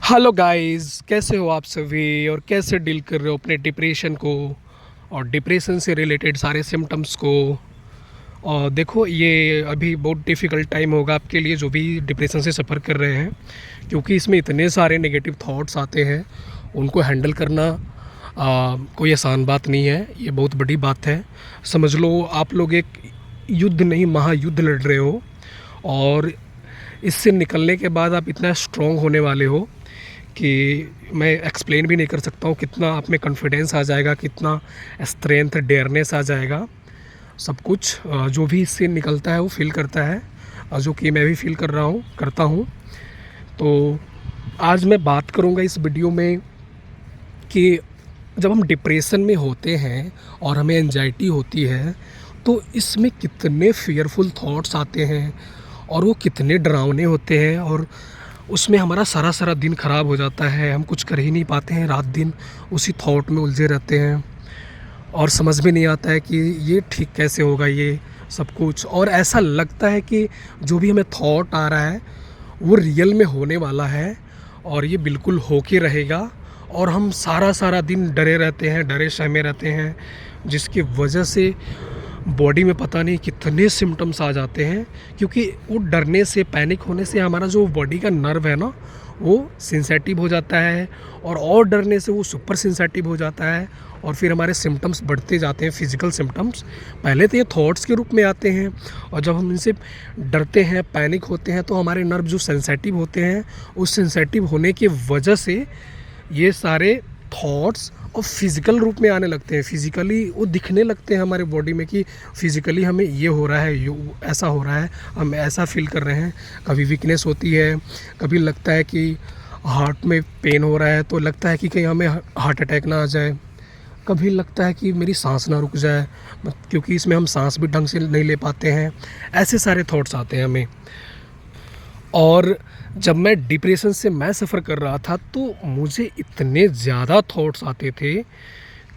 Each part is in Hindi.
हेलो गाइस, कैसे हो आप सभी और कैसे डील कर रहे हो अपने डिप्रेशन को और डिप्रेशन से रिलेटेड सारे सिम्टम्स को। और देखो, ये अभी बहुत डिफ़िकल्ट टाइम होगा आपके लिए जो भी डिप्रेशन से सफ़र कर रहे हैं, क्योंकि इसमें इतने सारे नेगेटिव थॉट्स आते हैं। उनको हैंडल करना कोई आसान बात नहीं है, ये बहुत बड़ी बात है। समझ लो आप लोग एक युद्ध नहीं, महायुद्ध लड़ रहे हो। और इससे निकलने के बाद आप इतना स्ट्रॉन्ग होने वाले हो कि मैं एक्सप्लेन भी नहीं कर सकता हूँ। कितना आप में कॉन्फिडेंस आ जाएगा, कितना स्ट्रेंथ, डेयरनेस आ जाएगा। सब कुछ जो भी इससे निकलता है वो फील करता है, और जो कि मैं भी फील कर रहा हूँ, करता हूँ। तो आज मैं बात करूँगा इस वीडियो में कि जब हम डिप्रेशन में होते हैं और हमें एंजाइटी होती है, तो इसमें कितने फियरफुल थॉट्स आते हैं और वो कितने डरावने होते हैं। और उसमें हमारा सारा सारा दिन ख़राब हो जाता है, हम कुछ कर ही नहीं पाते हैं, रात दिन उसी थॉट में उलझे रहते हैं और समझ भी नहीं आता है कि ये ठीक कैसे होगा ये सब कुछ। और ऐसा लगता है कि जो भी हमें थॉट आ रहा है वो रियल में होने वाला है और ये बिल्कुल हो के रहेगा। और हम सारा सारा दिन डरे रहते हैं, डरे सहमे रहते हैं, जिसकी वजह से बॉडी में पता नहीं कितने सिम्टम्स आ जाते हैं। क्योंकि वो डरने से, पैनिक होने से हमारा जो बॉडी का नर्व है ना, वो सेंसिटिव हो जाता है, और डरने से वो सुपर सेंसिटिव हो जाता है। और फिर हमारे सिम्टम्स बढ़ते जाते हैं, फिज़िकल सिम्टम्स। पहले तो ये थॉट्स के रूप में आते हैं, और जब हम इनसे डरते हैं, पैनिक होते हैं, तो हमारे नर्व जो सेंसिटिव होते हैं, उस सेंसिटिव होने की वजह से ये सारे थॉट्स और फिज़िकल रूप में आने लगते हैं। फिज़िकली वो दिखने लगते हैं हमारे बॉडी में कि फ़िज़िकली हमें ये हो रहा है, ये ऐसा हो रहा है, हम ऐसा फील कर रहे हैं। कभी वीकनेस होती है, कभी लगता है कि हार्ट में पेन हो रहा है, तो लगता है कि कहीं हमें हार्ट अटैक ना आ जाए। कभी लगता है कि मेरी सांस ना रुक जाए, क्योंकि इसमें हम सांस भी ढंग से नहीं ले पाते हैं। ऐसे सारे थॉट्स आते हैं हमें। और जब मैं डिप्रेशन से मैं सफ़र कर रहा था, तो मुझे इतने ज़्यादा थॉट्स आते थे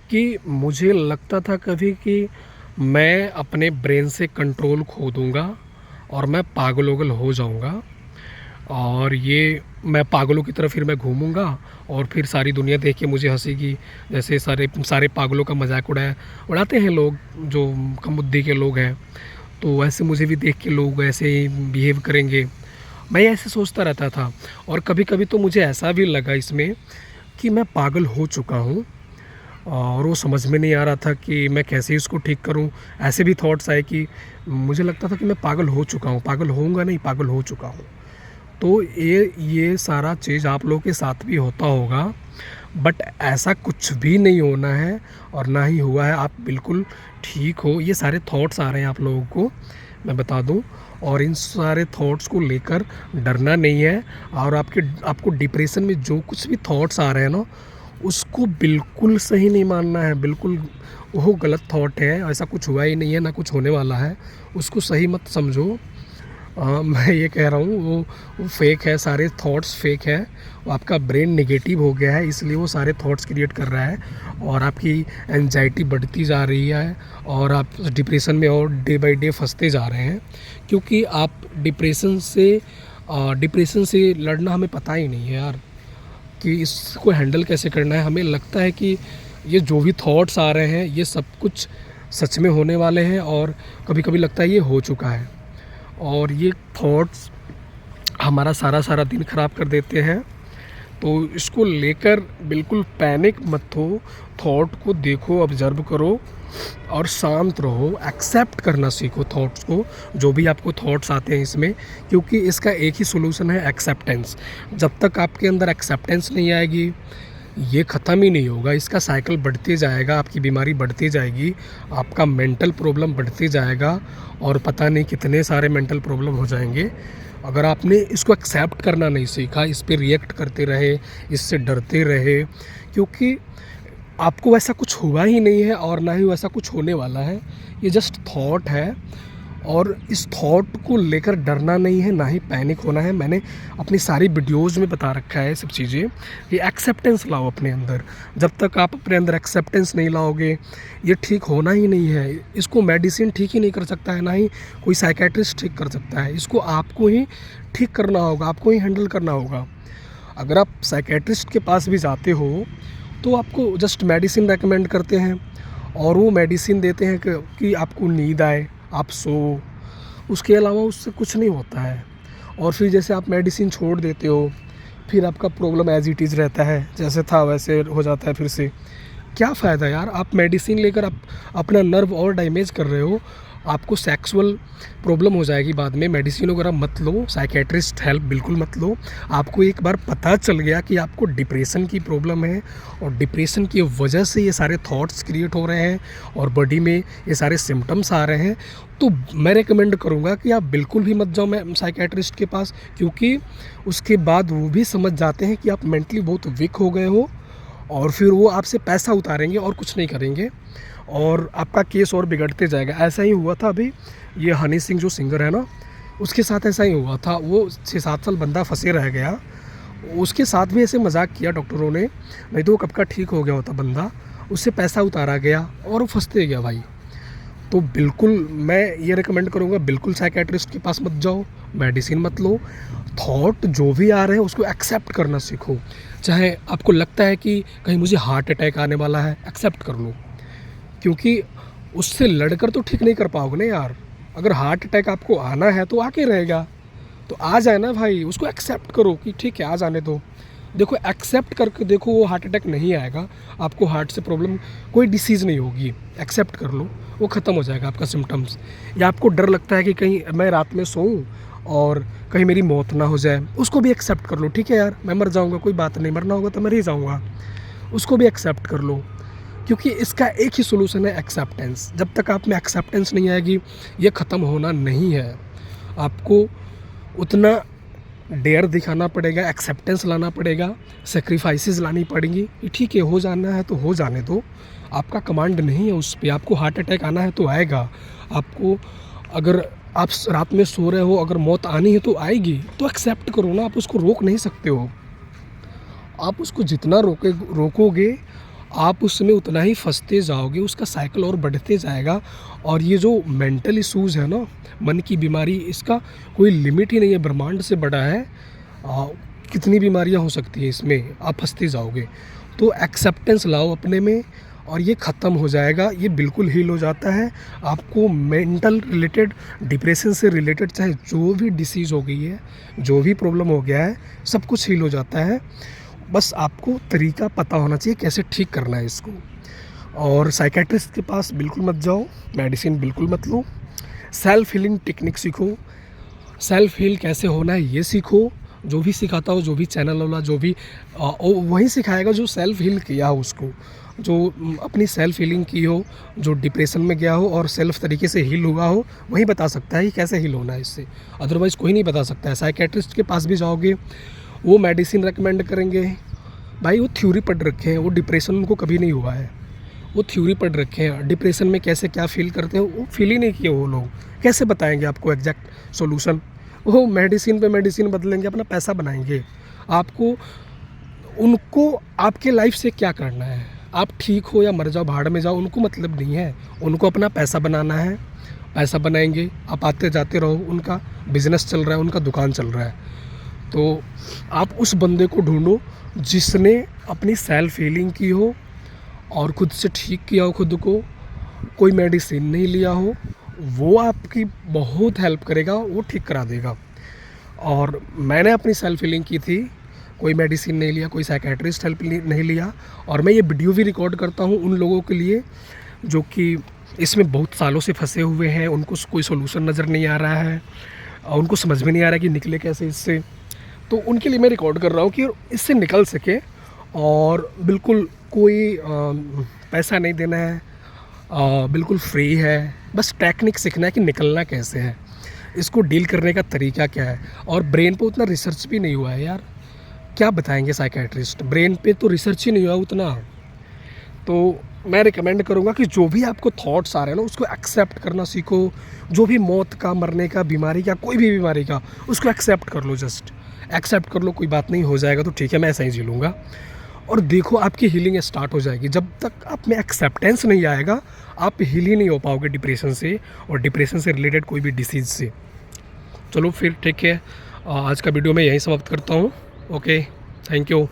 कि मुझे लगता था कभी कि मैं अपने ब्रेन से कंट्रोल खो दूँगा और मैं पागल-वगल हो जाऊँगा। और ये मैं पागलों की तरह फिर मैं घूमूँगा, और फिर सारी दुनिया देख के मुझे हँसेगी। जैसे सारे सारे पागलों का मज़ाक उड़ाते हैं लोग, जो कम-बुद्धि के लोग हैं, तो वैसे मुझे भी देख के लोग ऐसे ही बिहेव करेंगे। मैं ऐसे सोचता रहता था। और कभी-कभी तो मुझे ऐसा भी लगा इसमें कि मैं पागल हो चुका हूँ, और वो समझ में नहीं आ रहा था कि मैं कैसे इसको ठीक करूँ। ऐसे भी थॉट्स आए कि मुझे लगता था कि मैं पागल हो चुका हूँ, पागल होऊँगा नहीं, पागल हो चुका हूँ। तो ये सारा चीज़ आप लोगों के साथ भी होता होगा, बट ऐसा कुछ भी नहीं होना है और ना ही हुआ है। आप बिल्कुल ठीक हो। ये सारे थॉट्स आ रहे हैं आप लोगों को, मैं बता दूं। और इन सारे थॉट्स को लेकर डरना नहीं है। और आपको डिप्रेशन में जो कुछ भी थॉट्स आ रहे हैं ना, उसको बिल्कुल सही नहीं मानना है। बिल्कुल वो गलत थॉट है, ऐसा कुछ हुआ ही नहीं है, ना कुछ होने वाला है। उसको सही मत समझो। मैं ये कह रहा हूँ वो फेक है, सारे थॉट्स फेक है। वो आपका ब्रेन नेगेटिव हो गया है, इसलिए वो सारे थॉट्स क्रिएट कर रहा है, और आपकी एंजाइटी बढ़ती जा रही है, और आप डिप्रेशन में और डे बाय डे फंसते जा रहे हैं। क्योंकि आप डिप्रेशन से लड़ना हमें पता ही नहीं है यार, कि इसको हैंडल कैसे करना है। हमें लगता है कि ये जो भी थॉट्स आ रहे हैं, ये सब कुछ सच में होने वाले हैं, और कभी कभी लगता है ये हो चुका है। और ये थॉट्स हमारा सारा सारा दिन ख़राब कर देते हैं। तो इसको लेकर बिल्कुल पैनिक मत हो। थॉट को देखो, ऑब्ज़र्व करो और शांत रहो। एक्सेप्ट करना सीखो थॉट्स को, जो भी आपको थॉट्स आते हैं इसमें। क्योंकि इसका एक ही सॉल्यूशन है, एक्सेप्टेंस। जब तक आपके अंदर एक्सेप्टेंस नहीं आएगी, ये ख़त्म ही नहीं होगा। इसका साइकिल बढ़ते जाएगा, आपकी बीमारी बढ़ती जाएगी, आपका मेंटल प्रॉब्लम बढ़ते जाएगा, और पता नहीं कितने सारे मेंटल प्रॉब्लम हो जाएंगे। अगर आपने इसको एक्सेप्ट करना नहीं सीखा, इस पे रिएक्ट करते रहे, इससे डरते रहे, क्योंकि आपको वैसा कुछ हुआ ही नहीं है और ना ही वैसा कुछ होने वाला है। ये जस्ट थॉट है, और इस थॉट को लेकर डरना नहीं है, ना ही पैनिक होना है। मैंने अपनी सारी वीडियोज़ में बता रखा है सब चीज़ें, कि एक्सेप्टेंस लाओ अपने अंदर। जब तक आप अपने अंदर एक्सेप्टेंस नहीं लाओगे, ये ठीक होना ही नहीं है। इसको मेडिसिन ठीक ही नहीं कर सकता है, ना ही कोई साइकेट्रिस्ट ठीक कर सकता है। इसको आपको ही ठीक करना होगा, आपको ही हैंडल करना होगा। अगर आप साइकेट्रिस्ट के पास भी जाते हो तो आपको जस्ट मेडिसिन रेकमेंड करते हैं और वो मेडिसिन देते हैं कि आपको नींद आए, आप सो, उसके अलावा उससे कुछ नहीं होता है। और फिर जैसे आप मेडिसिन छोड़ देते हो, फिर आपका प्रॉब्लम एज इट इज़ रहता है, जैसे था वैसे हो जाता है फिर से। क्या फ़ायदा यार, आप मेडिसिन लेकर आप अपना नर्व और डैमेज कर रहे हो, आपको सेक्सुअल प्रॉब्लम हो जाएगी बाद में। मेडिसिन वगैरह मत लो, साइकेट्रिस्ट हेल्प बिल्कुल मत लो। आपको एक बार पता चल गया कि आपको डिप्रेशन की प्रॉब्लम है और डिप्रेशन की वजह से ये सारे थॉट्स क्रिएट हो रहे हैं और बॉडी में ये सारे सिम्टम्स आ रहे हैं, तो मैं रेकमेंड करूँगा कि आप बिल्कुल भी मत जाओ मैं साइकेट्रिस्ट के पास, क्योंकि उसके बाद वो भी समझ जाते हैं कि आप मेंटली बहुत वीक हो गए हो और फिर वो आपसे पैसा उतारेंगे और कुछ नहीं करेंगे और आपका केस और बिगड़ते जाएगा। ऐसा ही हुआ था अभी, ये हनी सिंह जो सिंगर है ना, उसके साथ ऐसा ही हुआ था। वो 6-7 साल बंदा फंसे रह गया, उसके साथ भी ऐसे मजाक किया डॉक्टरों ने, नहीं तो वो कब का ठीक हो गया होता बंदा। उससे पैसा उतारा गया और वो फंसते गया भाई। तो बिल्कुल मैं ये रिकमेंड करूँगा, बिल्कुल साइकेट्रिस्ट के पास मत जाओ, मेडिसिन मत लो। थॉट जो भी आ रहे हैं उसको एक्सेप्ट करना सीखो। चाहे आपको लगता है कि कहीं मुझे हार्ट अटैक आने वाला है, एक्सेप्ट कर लो, क्योंकि उससे लड़कर तो ठीक नहीं कर पाओगे ना यार। अगर हार्ट अटैक आपको आना है तो आके रहेगा, तो आ जाए ना भाई, उसको एक्सेप्ट करो कि ठीक है आ जाने दो। देखो एक्सेप्ट करके देखो, वो हार्ट अटैक नहीं आएगा, आपको हार्ट से प्रॉब्लम कोई डिसीज़ नहीं होगी, एक्सेप्ट कर लो, वो ख़त्म हो जाएगा आपका सिम्टम्स। या आपको डर लगता है कि कहीं मैं रात में सोऊं और कहीं मेरी मौत ना हो जाए, उसको भी एक्सेप्ट कर लो। ठीक है यार, मैं मर जाऊंगा, कोई बात नहीं, मरना होगा तो मर ही जाऊंगा, उसको भी एक्सेप्ट कर लो, क्योंकि इसका एक ही सोल्यूशन है, एक्सेप्टेंस। जब तक आप में एक्सेप्टेंस नहीं आएगी, ये ख़त्म होना नहीं है। आपको उतना डेयर दिखाना पड़ेगा, एक्सेप्टेंस लाना पड़ेगा, सेक्रीफाइसेस लानी पड़ेंगी कि ठीक है हो जाना है तो हो जाने दो, आपका कमांड नहीं है उस पर। आपको हार्ट अटैक आना है तो आएगा, आपको अगर आप रात में सो रहे हो अगर मौत आनी है तो आएगी, तो एक्सेप्ट करो ना, आप उसको रोक नहीं सकते हो। आप उसको जितना रोकोगे आप उसमें उतना ही फंसते जाओगे, उसका साइकिल और बढ़ते जाएगा। और ये जो मेंटल इश्यूज़ है ना, मन की बीमारी, इसका कोई लिमिट ही नहीं है, ब्रह्मांड से बड़ा है। कितनी बीमारियां हो सकती है इसमें, आप फंसते जाओगे। तो एक्सेप्टेंस लाओ अपने में और ये ख़त्म हो जाएगा, ये बिल्कुल हील हो जाता है। आपको मेंटल रिलेटेड, डिप्रेशन से रिलेटेड चाहे जो भी डिसीज़ हो गई है, जो भी प्रॉब्लम हो गया है, सब कुछ हील हो जाता है। बस आपको तरीका पता होना चाहिए कैसे ठीक करना है इसको। और साइकेट्रिस्ट के पास बिल्कुल मत जाओ, मेडिसिन बिल्कुल मत लो, सेल्फ हीलिंग टेक्निक सीखो। सेल्फ हील कैसे होना है ये सीखो। जो भी सिखाता हो, जो भी चैनल वाला, जो भी वही सिखाएगा जो सेल्फ हील किया हो, उसको जो अपनी सेल्फ हीलिंग की हो, जो डिप्रेशन में गया हो और सेल्फ तरीके से हील हुआ हो, वही बता सकता है कि कैसे हील होना है इससे। अदरवाइज़ कोई नहीं बता सकता है। साइकेट्रिस्ट के पास भी जाओगे, वो मेडिसिन रेकमेंड करेंगे, भाई वो थ्योरी पढ़ रखे हैं, वो डिप्रेशन उनको कभी नहीं हुआ है, वो थ्योरी पढ़ रखे हैं। डिप्रेशन में कैसे क्या फील करते हैं वो फील ही नहीं किए वो लोग, कैसे बताएंगे आपको एग्जैक्ट सॉल्यूशन। वो मेडिसिन पे मेडिसिन बदलेंगे, अपना पैसा बनाएंगे। आपको उनको आपके लाइफ से क्या करना है, आप ठीक हो या मर जाओ, भाड़ में जाओ, उनको मतलब नहीं है। उनको अपना पैसा बनाना है, पैसा बनाएंगे, आप आते जाते रहो, उनका बिजनेस चल रहा है, उनका दुकान चल रहा है। तो आप उस बंदे को ढूंढो जिसने अपनी सेल्फ हीलिंग की हो और खुद से ठीक किया हो खुद को, कोई मेडिसिन नहीं लिया हो, वो आपकी बहुत हेल्प करेगा, वो ठीक करा देगा। और मैंने अपनी सेल्फ हीलिंग की थी, कोई मेडिसिन नहीं लिया, कोई साइकेट्रिस्ट हेल्प नहीं लिया। और मैं ये वीडियो भी रिकॉर्ड करता हूँ उन लोगों के लिए जो कि इसमें बहुत सालों से फंसे हुए हैं, उनको कोई सोल्यूशन नज़र नहीं आ रहा है, उनको समझ में नहीं आ रहा है कि निकले कैसे इससे। तो उनके लिए मैं रिकॉर्ड कर रहा हूँ कि इससे निकल सके। और बिल्कुल कोई पैसा नहीं देना है, बिल्कुल फ्री है, बस टेक्निक सीखना है कि निकलना कैसे है, इसको डील करने का तरीका क्या है। और ब्रेन पे उतना रिसर्च भी नहीं हुआ है यार, क्या बताएंगे साइकेट्रिस्ट, ब्रेन पे तो रिसर्च ही नहीं हुआ उतना। तो मैं रिकमेंड करूँगा कि जो भी आपको थॉट्स आ रहे हैं ना, उसको एक्सेप्ट करना सीखो। जो भी मौत का, मरने का, बीमारी का, कोई भी बीमारी का, उसको एक्सेप्ट कर लो, जस्ट एक्सेप्ट कर लो, कोई बात नहीं, हो जाएगा तो ठीक है, मैं ऐसा ही जी लूँगा। और देखो आपकी हीलिंग स्टार्ट हो जाएगी। जब तक आप में एक्सेप्टेंस नहीं आएगा, आप हील ही नहीं हो पाओगे डिप्रेशन से और डिप्रेशन से रिलेटेड कोई भी डिसीज़ से। चलो फिर ठीक है, आज का वीडियो मैं यहीं समाप्त करता हूँ। Okay, thank you.